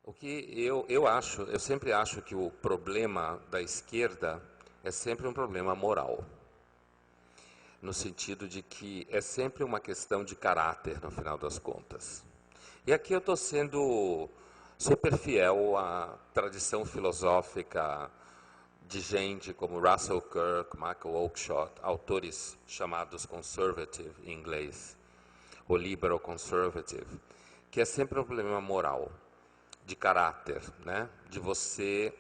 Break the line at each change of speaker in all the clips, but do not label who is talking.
O que eu acho, eu sempre acho que o problema da esquerda é sempre um problema moral, no sentido de que é sempre uma questão de caráter, no final das contas. E aqui eu estou sendo super fiel à tradição filosófica de gente como Russell Kirk, Michael Oakeshott, autores chamados conservative em inglês, ou liberal conservative, que é sempre um problema moral, de caráter, né? De você...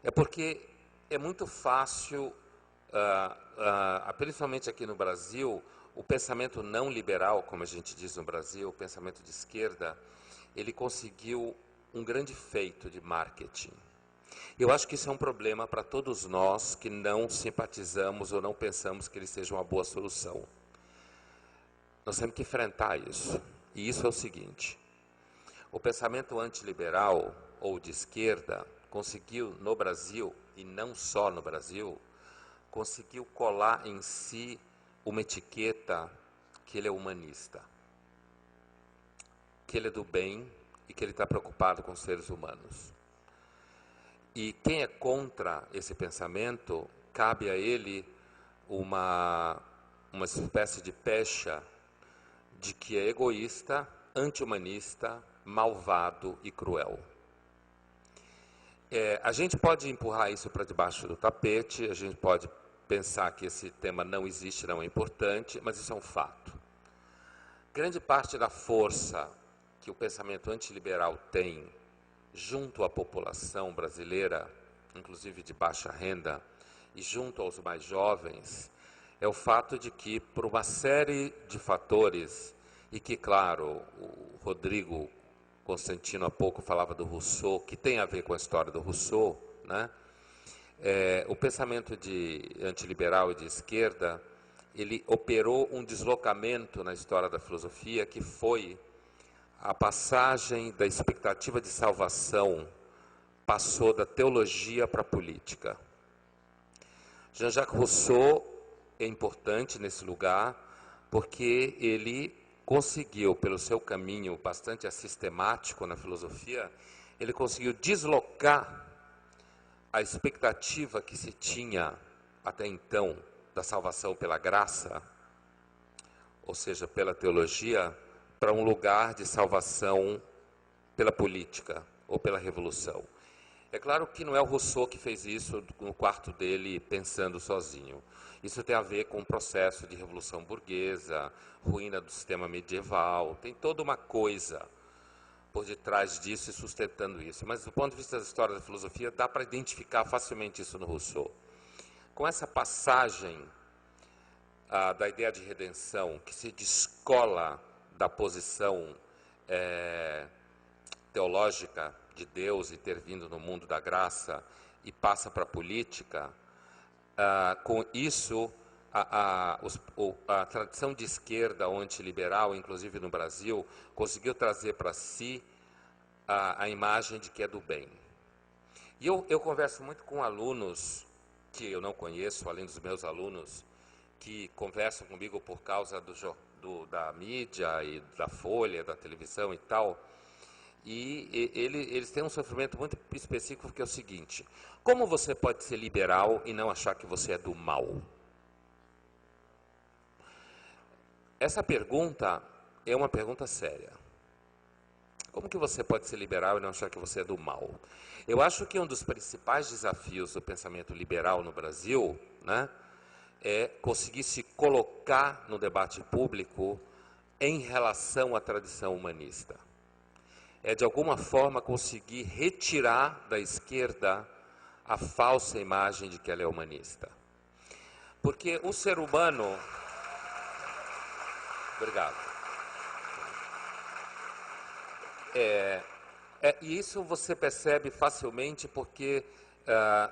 É porque é muito fácil, principalmente aqui no Brasil, o pensamento não liberal, como a gente diz no Brasil, o pensamento de esquerda, ele conseguiu um grande feito de marketing. Eu acho que isso é um problema para todos nós que não simpatizamos ou não pensamos que ele seja uma boa solução. Nós temos que enfrentar isso. E isso é o seguinte: o pensamento antiliberal ou de esquerda conseguiu no Brasil, e não só no Brasil, conseguiu colar em si uma etiqueta que ele é humanista, que ele é do bem e que ele está preocupado com os seres humanos. E quem é contra esse pensamento, cabe a ele uma espécie de pecha de que é egoísta, anti-humanista, malvado e cruel. A gente pode empurrar isso para debaixo do tapete, a gente pode pensar que esse tema não existe, não é importante, mas isso é um fato. Grande parte da força que o pensamento antiliberal tem junto à população brasileira, inclusive de baixa renda, e junto aos mais jovens, é o fato de que, por uma série de fatores, e que, claro, o Rodrigo Constantino há pouco falava do Rousseau, que tem a ver com a história do Rousseau, né? O pensamento antiliberal e de esquerda, ele operou um deslocamento na história da filosofia que foi a passagem da expectativa de salvação, passou da teologia para a política. Jean-Jacques Rousseau é importante nesse lugar porque ele conseguiu, pelo seu caminho bastante sistemático na filosofia, ele conseguiu deslocar a expectativa que se tinha até então da salvação pela graça, ou seja, pela teologia, para um lugar de salvação pela política ou pela revolução. É claro que não é o Rousseau que fez isso no quarto dele pensando sozinho. Isso tem a ver com o processo de revolução burguesa, ruína do sistema medieval, tem toda uma coisa por detrás disso e sustentando isso. Mas do ponto de vista da história da filosofia, dá para identificar facilmente isso no Rousseau. Com essa passagem da ideia de redenção, que se descola da posição teológica de Deus intervindo no mundo da graça e passa para a política, com isso a tradição de esquerda ou antiliberal, inclusive no Brasil, conseguiu trazer para si a imagem de que é do bem. E eu converso muito com alunos que eu não conheço, além dos meus alunos, que conversam comigo por causa da mídia e da Folha, da televisão e tal, e eles têm um sofrimento muito específico, que é o seguinte: como você pode ser liberal e não achar que você é do mal? Essa pergunta é uma pergunta séria. Como que você pode ser liberal e não achar que você é do mal? Eu acho que um dos principais desafios do pensamento liberal no Brasil, né, é conseguir se colocar no debate público em relação à tradição humanista. É, de alguma forma, conseguir retirar da esquerda a falsa imagem de que ela é humanista. Porque o ser humano... Obrigado. E isso você percebe facilmente porque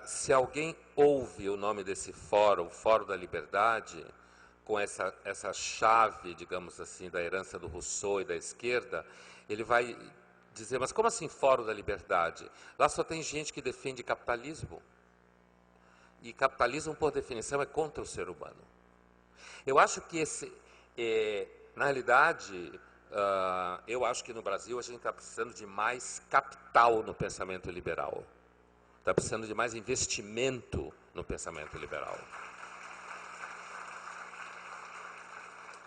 se alguém ouve o nome desse fórum, o Fórum da Liberdade, com essa chave, digamos assim, da herança do Rousseau e da esquerda, ele vai dizer: mas como assim Fórum da Liberdade? Lá só tem gente que defende capitalismo. E capitalismo, por definição, é contra o ser humano. Eu acho que na realidade, eu acho que no Brasil a gente está precisando de mais capital no pensamento liberal. Está precisando de mais investimento no pensamento liberal.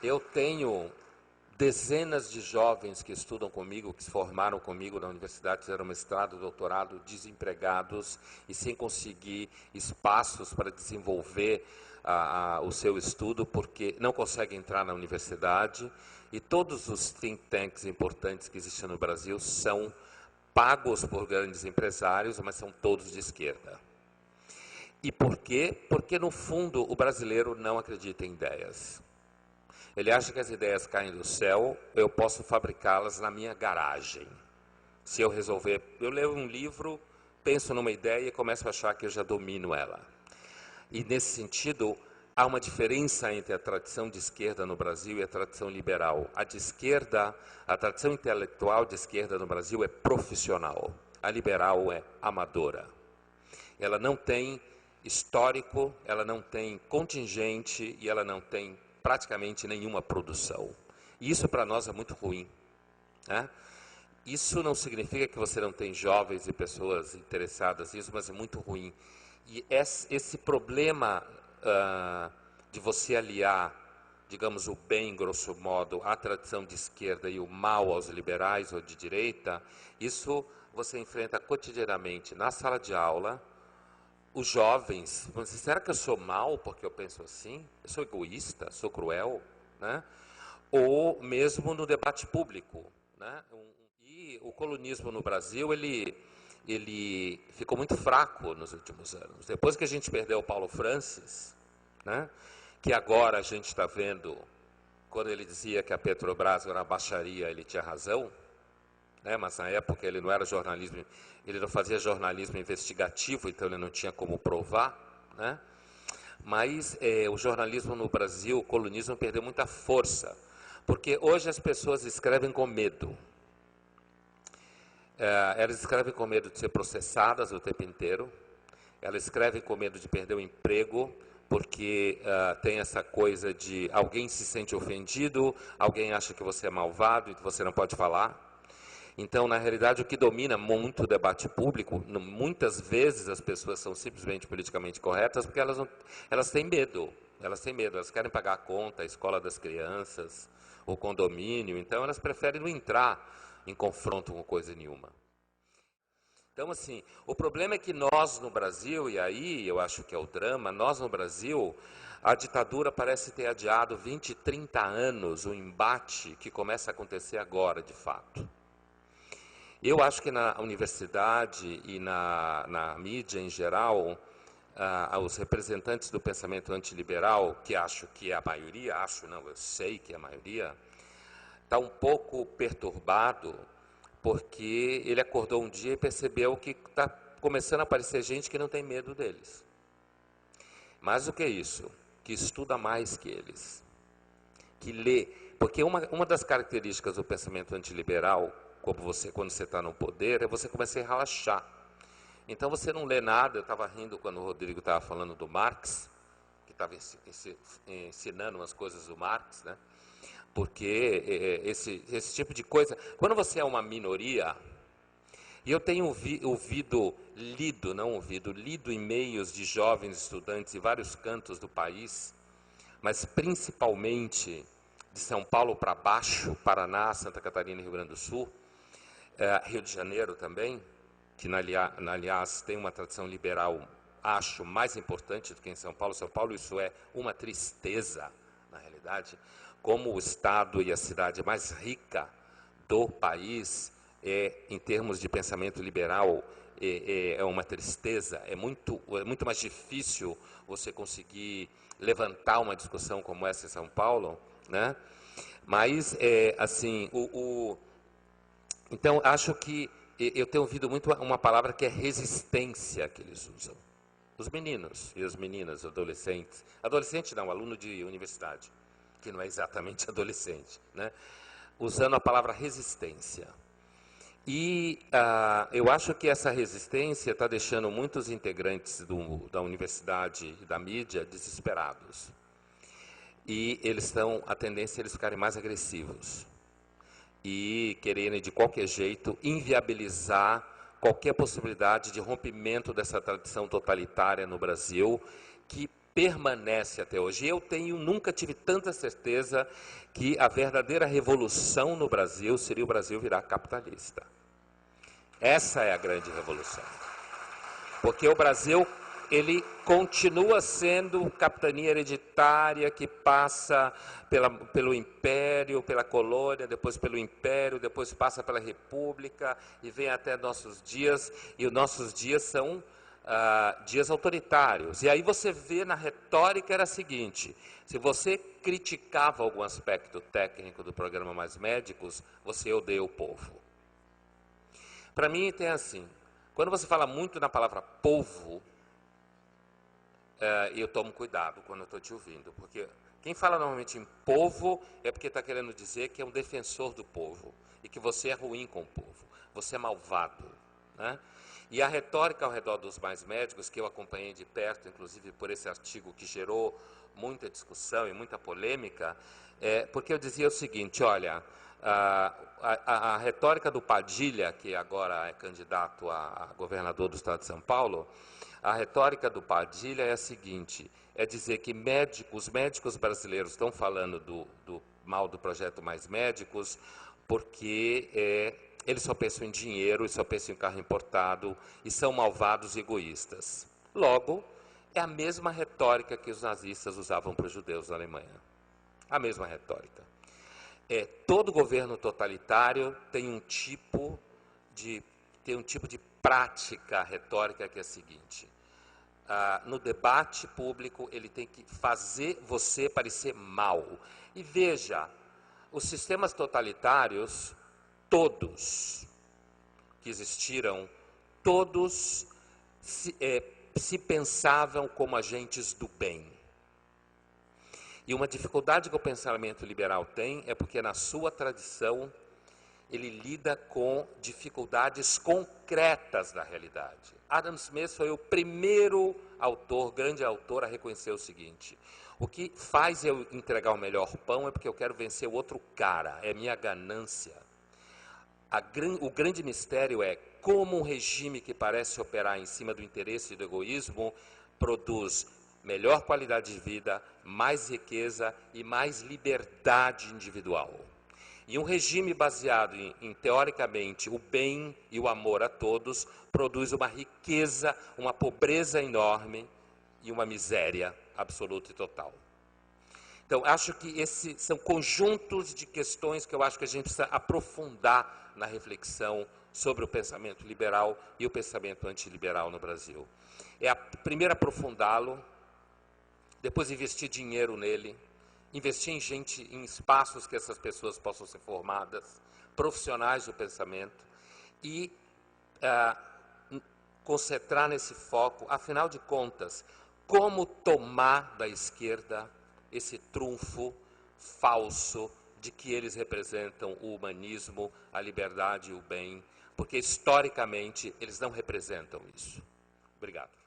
Eu tenho dezenas de jovens que estudam comigo, que se formaram comigo na universidade, fizeram mestrado, doutorado, desempregados e sem conseguir espaços para desenvolver o seu estudo, porque não conseguem entrar na universidade. E todos os think tanks importantes que existem no Brasil são pagos por grandes empresários, mas são todos de esquerda. E por quê? Porque, no fundo, o brasileiro não acredita em ideias. Ele acha que as ideias caem do céu, eu posso fabricá-las na minha garagem. Se eu resolver, eu leio um livro, penso numa ideia e começo a achar que eu já domino ela. E, nesse sentido, há uma diferença entre a tradição de esquerda no Brasil e a tradição liberal. A de esquerda, a tradição intelectual de esquerda no Brasil é profissional. A liberal é amadora. Ela não tem histórico, ela não tem contingente e ela não tem praticamente nenhuma produção. E isso para nós é muito ruim, né? Isso não significa que você não tem jovens e pessoas interessadas nisso, mas é muito ruim. E esse problema de você aliar, digamos, o bem, grosso modo, à tradição de esquerda e o mal aos liberais ou de direita, isso você enfrenta cotidianamente na sala de aula. Os jovens vão dizer, será que eu sou mal porque eu penso assim? Eu sou egoísta? Sou cruel? Né? Ou mesmo no debate público. Né? E o colunismo no Brasil, ele ficou muito fraco nos últimos anos. Depois que a gente perdeu o Paulo Francis, né? Que agora a gente está vendo, quando ele dizia que a Petrobras era uma baixaria, ele tinha razão, né? Mas na época ele não era jornalismo, ele não fazia jornalismo investigativo, então ele não tinha como provar, né? Mas o jornalismo no Brasil, o colunismo perdeu muita força, porque hoje as pessoas escrevem com medo. Elas escrevem com medo de ser processadas o tempo inteiro, elas escrevem com medo de perder o emprego, porque tem essa coisa de alguém se sente ofendido, alguém acha que você é malvado e que você não pode falar. Então, na realidade, o que domina muito o debate público, muitas vezes as pessoas são simplesmente politicamente corretas porque elas têm medo, elas querem pagar a conta, a escola das crianças, o condomínio, então elas preferem não entrar em confronto com coisa nenhuma. Então, assim, o problema é que nós no Brasil, e aí eu acho que é o drama, nós no Brasil, a ditadura parece ter adiado 20, 30 anos o embate que começa a acontecer agora, de fato. Eu acho que na universidade e na mídia em geral, os representantes do pensamento antiliberal, que acho que é a maioria, eu sei que é a maioria, está um pouco perturbado, porque ele acordou um dia e percebeu que está começando a aparecer gente que não tem medo deles. Mais do que isso, que estuda mais que eles, que lê. Porque uma das características do pensamento antiliberal, como quando você está no poder, é você começar a relaxar. Então você não lê nada. Eu estava rindo quando o Rodrigo estava falando do Marx, que estava ensinando umas coisas do Marx, né? Porque esse tipo de coisa, quando você é uma minoria, e eu tenho lido e-mails de jovens estudantes em vários cantos do país, mas principalmente de São Paulo para baixo, Paraná, Santa Catarina e Rio Grande do Sul, Rio de Janeiro também, que aliás tem uma tradição liberal, acho, mais importante do que em São Paulo. São Paulo, isso é uma tristeza, na realidade. Como o estado e a cidade mais rica do país, em termos de pensamento liberal, é uma tristeza. É muito mais difícil você conseguir levantar uma discussão como essa em São Paulo, né? Mas, assim, então, acho que eu tenho ouvido muito uma palavra que é resistência, que eles usam. Os meninos e as meninas, adolescentes. Adolescente não, aluno de universidade, que não é exatamente adolescente, né? Usando a palavra resistência. E eu acho que essa resistência está deixando muitos integrantes da universidade e da mídia desesperados. E a tendência é eles ficarem mais agressivos. e quererem, de qualquer jeito, inviabilizar qualquer possibilidade de rompimento dessa tradição totalitária no Brasil, que permanece até hoje. Eu nunca tive tanta certeza que a verdadeira revolução no Brasil seria o Brasil virar capitalista. Essa é a grande revolução. Porque o Brasil, ele continua sendo capitania hereditária que passa pelo Império, pela colônia, depois pelo Império, depois passa pela República e vem até nossos dias, e os nossos dias são dias autoritários. E aí você vê na retórica era a seguinte: se você criticava algum aspecto técnico do programa Mais Médicos, você odeia o povo. Para mim tem assim, quando você fala muito na palavra povo, eu tomo cuidado quando eu estou te ouvindo, porque quem fala normalmente em povo é porque está querendo dizer que é um defensor do povo e que você é ruim com o povo, você é malvado, né? E a retórica ao redor dos Mais Médicos, que eu acompanhei de perto, inclusive por esse artigo que gerou muita discussão e muita polêmica, porque eu dizia o seguinte: olha, a retórica do Padilha, que agora é candidato a governador do estado de São Paulo, a retórica do Padilha é a seguinte: é dizer que os médicos brasileiros estão falando do mal do projeto Mais Médicos porque eles só pensam em dinheiro e só pensam em carro importado e são malvados e egoístas. Logo, é a mesma retórica que os nazistas usavam para os judeus na Alemanha. A mesma retórica. Todo governo totalitário tem um tipo de prática retórica que é a seguinte: no debate público ele tem que fazer você parecer mal. E veja, os sistemas totalitários, todos que existiram, todos se pensavam como agentes do bem. E uma dificuldade que o pensamento liberal tem é porque na sua tradição ele lida com dificuldades concretas da realidade. Adam Smith foi o primeiro autor, grande autor, a reconhecer o seguinte: o que faz eu entregar o melhor pão é porque eu quero vencer o outro cara, é minha ganância. O grande mistério é como um regime que parece operar em cima do interesse e do egoísmo produz melhor qualidade de vida, mais riqueza e mais liberdade individual. E um regime baseado em teoricamente, o bem e o amor a todos, produz uma riqueza, uma pobreza enorme e uma miséria absoluta e total. Então, acho que esses são conjuntos de questões que eu acho que a gente precisa aprofundar na reflexão sobre o pensamento liberal e o pensamento antiliberal no Brasil. Primeiro aprofundá-lo, depois investir dinheiro nele, investir em espaços que essas pessoas possam ser formadas, profissionais do pensamento, e concentrar nesse foco, afinal de contas, como tomar da esquerda esse trunfo falso de que eles representam o humanismo, a liberdade e o bem, porque historicamente eles não representam isso. Obrigado.